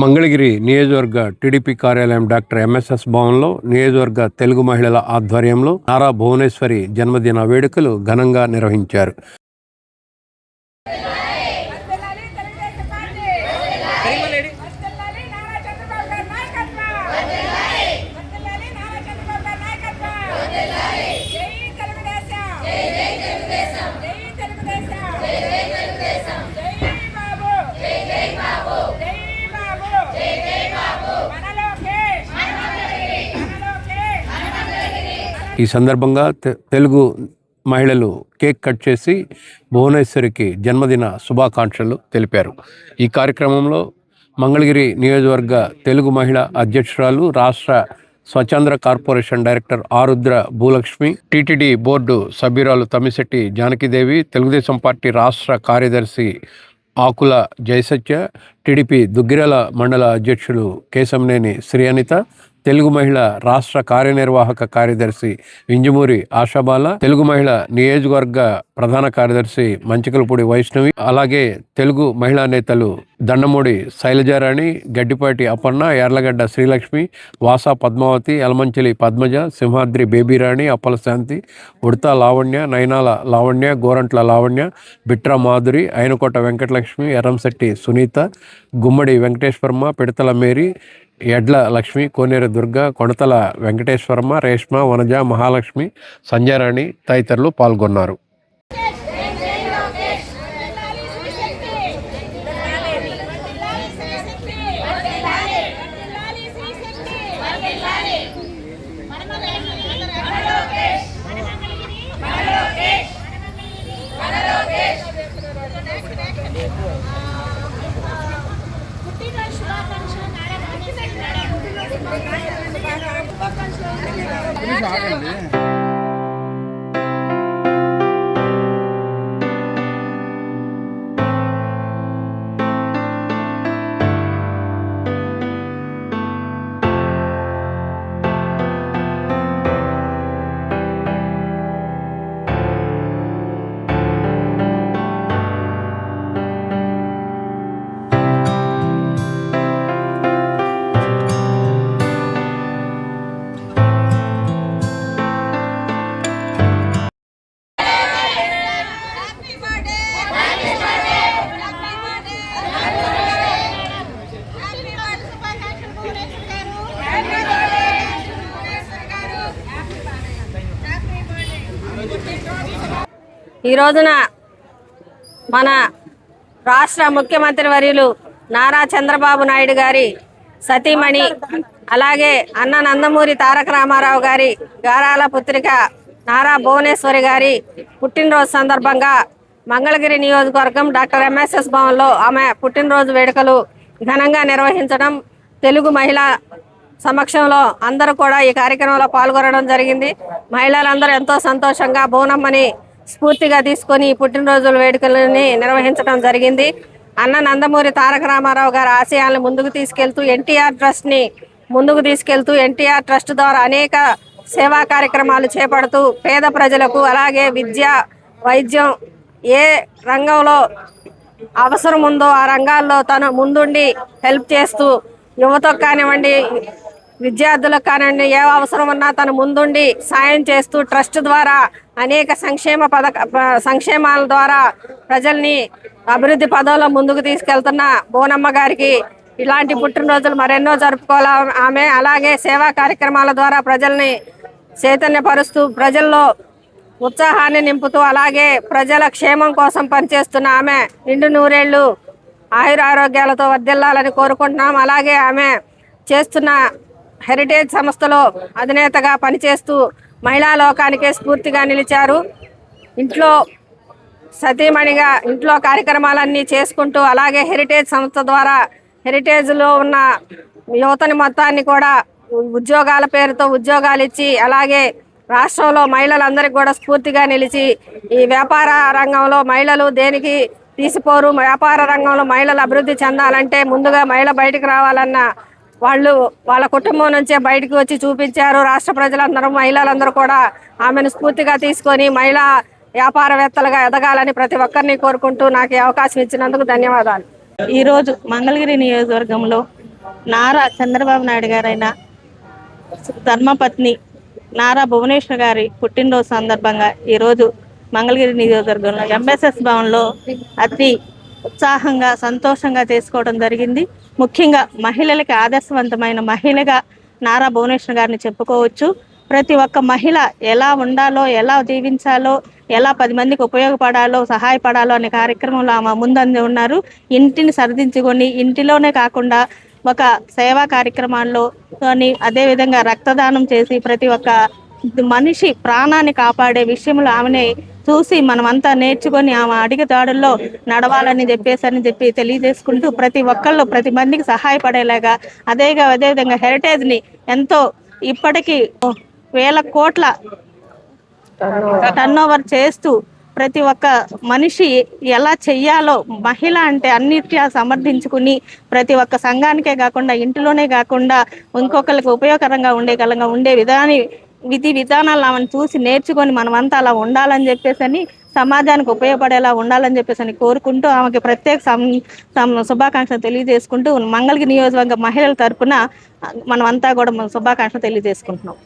మంగళగిరి నియోజకవర్గ టీడీపీ కార్యాలయం doctor MSS భవన్లో నియోజకవర్గ తెలుగు మహిళల ఆధ్వర్యంలో నారా భువనేశ్వరి జన్మదిన వేడుకలు ఘనంగా నిర్వహించారు. ఈ సందర్భంగా తెలుగు మహిళలు కేక్ కట్ చేసి భువనేశ్వరికి జన్మదిన శుభాకాంక్షలు తెలిపారు. ఈ కార్యక్రమంలో మంగళగిరి నియోజకవర్గ తెలుగు మహిళా అధ్యక్షురాలు, రాష్ట్ర స్వచ్ఛంద కార్పొరేషన్ డైరెక్టర్ ఆరుద్ర భూలక్ష్మి, టీటీడీ బోర్డు సభ్యురాలు తమ్మిశెట్టి జానకిదేవి, తెలుగుదేశం పార్టీ రాష్ట్ర కార్యదర్శి ఆకుల జయసత్య, టీడీపీ దుగ్గిరాల మండల అధ్యక్షులు కేశంనేని శ్రీ అనిత, తెలుగు మహిళ రాష్ట్ర కార్యనిర్వాహక కార్యదర్శి వింజమూరి ఆశాబాల, తెలుగు మహిళ నియోజకవర్గ ప్రధాన కార్యదర్శి మంచికలపూడి వైష్ణవి, అలాగే తెలుగు మహిళా నేతలు దండమూడి శైలజారాణి, గడ్డిపాటి అపర్ణ, యార్లగడ్డ శ్రీలక్ష్మి, వాసా పద్మావతి, ఎలమంచిలి పద్మజ, సింహాద్రి బేబీరాణి, అప్పల శాంతి, ఉడతా లావణ్య, నయనాల లావణ్య, గోరంట్ల లావణ్య, బిట్రా మాధురి, అయినకోట వెంకటలక్ష్మి, ఎర్రంశెట్టి సునీత, గుమ్మడి వెంకటేశ్వరమ్మ, పిడతల మేరీ, ఎడ్ల లక్ష్మి, కోనేరు దుర్గ, కొణతల వెంకటేశ్వరమ్మ, రేష్మ, వనజ, మహాలక్ష్మి, సంజయరాణి తదితరులు పాల్గొన్నారు. ఈ రోజున మన రాష్ట్ర ముఖ్యమంత్రి వర్యులు నారా చంద్రబాబు నాయుడు గారి సతీమణి, అలాగే అన్న నందమూరి తారక రామారావు గారి గారాల పుత్రిక నారా భువనేశ్వరి గారి పుట్టినరోజు సందర్భంగా మంగళగిరి నియోజకవర్గం డాక్టర్ ఎంఎస్ఎస్ భవన్లో ఆమె పుట్టినరోజు వేడుకలు ఘనంగా నిర్వహించడం, తెలుగు మహిళా సమక్షంలో అందరూ కూడా ఈ కార్యక్రమంలో పాల్గొనడం జరిగింది. మహిళలందరూ ఎంతో సంతోషంగా బోనమ్మని స్ఫూర్తిగా తీసుకొని పుట్టినరోజుల వేడుకలని నిర్వహించడం జరిగింది. అన్న నందమూరి తారక రామారావు గారి ఆశయాలను ముందుకు తీసుకెళ్తూ ఎన్టీఆర్ ట్రస్ట్ని ముందుకు తీసుకెళ్తూ ఎన్టీఆర్ ట్రస్ట్ ద్వారా అనేక సేవా కార్యక్రమాలు చేపడుతూ పేద ప్రజలకు, అలాగే విద్య, వైద్యం, ఏ రంగంలో అవసరం ఉందో ఆ రంగాల్లో తను ముందుండి హెల్ప్ చేస్తూ, యువతకు కానివ్వండి, విద్యార్థులకు కానివ్వండి, ఏ అవసరం ఉన్నా తను ముందుండి సాయం చేస్తూ ట్రస్ట్ ద్వారా అనేక సంక్షేమాల ద్వారా ప్రజల్ని అభివృద్ధి పదంలో ముందుకు తీసుకెళ్తున్న బోనమ్మ గారికి ఇలాంటి పుట్టినరోజులు మరెన్నో జరుపుకోవాలి ఆమె. అలాగే సేవా కార్యక్రమాల ద్వారా ప్రజల్ని చైతన్యపరుస్తూ, ప్రజల్లో ఉత్సాహాన్ని నింపుతూ, అలాగే ప్రజల క్షేమం కోసం పనిచేస్తున్న ఆమె నిండు నూరేళ్లు ఆయురారోగ్యాలతో వర్ధిల్లాలని కోరుకుంటున్నాం. అలాగే ఆమె చేస్తున్న హెరిటేజ్ సంస్థలో అధినేతగా పనిచేస్తూ మహిళా లోకానికే స్ఫూర్తిగా నిలిచారు. ఇంట్లో సతీమణిగా ఇంట్లో కార్యక్రమాలన్నీ చేసుకుంటూ, అలాగే హెరిటేజ్ సంస్థ ద్వారా హెరిటేజ్లో ఉన్న యువతని మొత్తాన్ని కూడా ఉద్యోగాల పేరుతో ఉద్యోగాలు ఇచ్చి, అలాగే రాష్ట్రంలో మహిళలందరికీ కూడా స్ఫూర్తిగా నిలిచి, ఈ వ్యాపార రంగంలో మహిళలు దేనికి తీసిపోరు, వ్యాపార రంగంలో మహిళలు అభివృద్ధి చెందాలంటే ముందుగా మహిళ బయటకు రావాలన్న వాళ్ళు వాళ్ళ కుటుంబం నుంచే బయటకు వచ్చి చూపించారు. రాష్ట్ర ప్రజలందరూ, మహిళలందరూ కూడా ఆమెను స్ఫూర్తిగా తీసుకొని మహిళా వ్యాపారవేత్తలుగా ఎదగాలని ప్రతి ఒక్కరిని కోరుకుంటూ నాకు ఈ అవకాశం ఇచ్చినందుకు ధన్యవాదాలు. ఈరోజు మంగళగిరి నియోజకవర్గంలో నారా చంద్రబాబు నాయుడు గారైన ధర్మపత్ని నారా భువనేశ్వర్ గారి పుట్టినరోజు సందర్భంగా ఈరోజు మంగళగిరి నియోజకవర్గంలో ఎంఎస్ఎస్ భవన్లో అతి ఉత్సాహంగా సంతోషంగా చేసుకోవడం జరిగింది. ముఖ్యంగా మహిళలకి ఆదర్శవంతమైన మహిళగా నారా భువనేశ్వర్ గారిని చెప్పుకోవచ్చు. ప్రతి ఒక్క మహిళ ఎలా ఉండాలో, ఎలా జీవించాలో, ఎలా 10 మందికి ఉపయోగపడాలో, సహాయపడాలో అనే కార్యక్రమంలో ఆమె ముందంజ ఉన్నారు. ఇంటిని సరిదించుకొని ఇంటిలోనే కాకుండా ఒక సేవా కార్యక్రమాల్లో కానీ అదేవిధంగా రక్తదానం చేసి ప్రతి ఒక్క మనిషి ప్రాణాన్ని కాపాడే విషయంలో ఆమెనే చూసి మనమంతా నేర్చుకొని ఆమె అడుగుదాడుల్లో నడవాలని చెప్పి తెలియజేసుకుంటూ ప్రతి ఒక్కళ్ళు 10 మందికి సహాయపడేలాగా అదేవిధంగా హెరిటేజ్ని ఎంతో ఇప్పటికీ వేల కోట్ల టర్నోవర్ చేస్తూ ప్రతి ఒక్క మనిషి ఎలా చెయ్యాలో, మహిళ అంటే అన్నిట్లా సమర్థించుకుని ప్రతి ఒక్క సంఘానికే కాకుండా ఇంటిలోనే కాకుండా ఇంకొకరికి ఉపయోగకరంగా ఉండే విధి విధానాలు ఆమెను చూసి నేర్చుకొని మనమంతా అలా ఉండాలని చెప్పేసి సమాజానికి ఉపయోగపడేలా ఉండాలని చెప్పేసి కోరుకుంటూ ఆమెకి ప్రత్యేక శుభాకాంక్షలు తెలియజేసుకుంటూ మంగళగిరి నియోజకవర్గ మహిళల తరపున మనమంతా కూడా శుభాకాంక్షలు తెలియజేసుకుంటున్నాం.